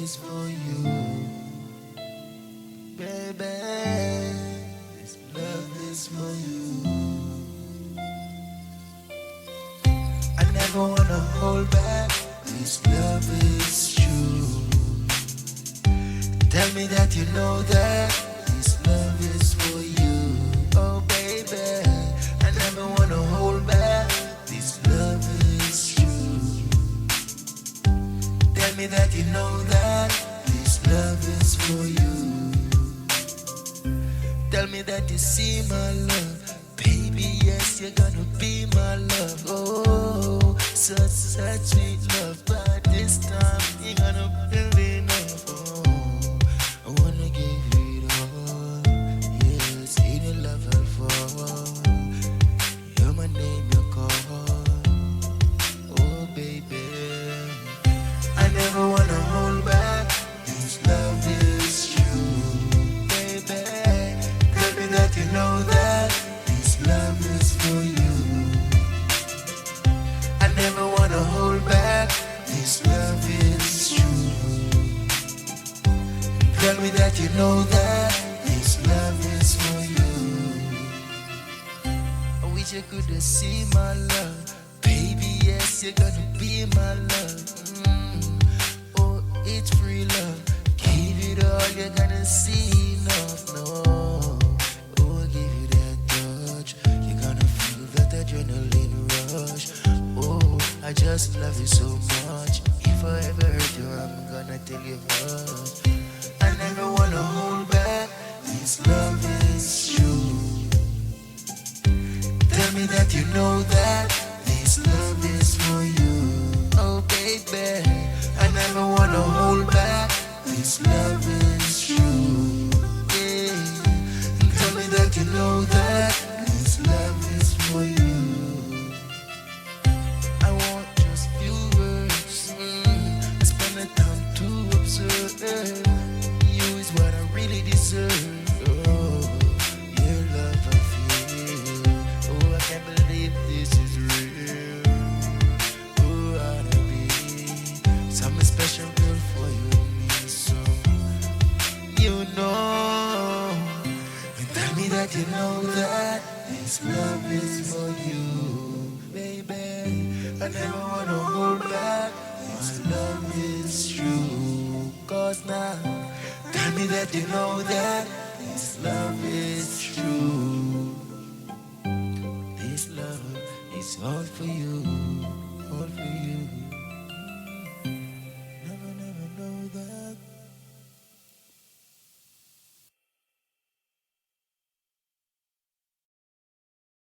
is for you, baby. This love is for you. I never wanna hold back. This love is true. Tell me that you know that this love is for you. Oh baby, I never wanna hold back. This love is true. Tell me that you know that this love is for you. Tell me that you see my love. Baby, yes, you're gonna be my love. Oh, such sweet love. But this time you're gonna feel enough. Oh, I wanna give it all. Yes, in your love I'll fall. You're my name, you call. Oh, baby, I never wanna hold back. This love is true, baby. Tell me that you know that this love is for you. I never wanna hold back. This love is true. Tell me that you know that this love is for you. I wish you could have seen my love. Baby, yes, you're gonna be my love. Oh, it's free love. Give it all, you're gonna see enough. No, oh, I give you that touch. You're gonna feel that adrenaline rush. Oh, I just love you so much. If I ever hurt you, I'm gonna tell you hush. I never wanna hold back. This love is true. Tell me that you know that this love is for you. Oh baby, I never wanna hold back. This love is true. Yeah. Tell me that you know that this love is for you. I want just few words. I spend the time to observe. You is what I really deserve. Oh, your love I feel. Oh, I can't believe this is real. Oh, I wanna be something special girl for you and me. So you know, and tell me that you know that this love is for you, baby. I never wanna hold back. This love is true. Cause now, tell me that you know that this love is true.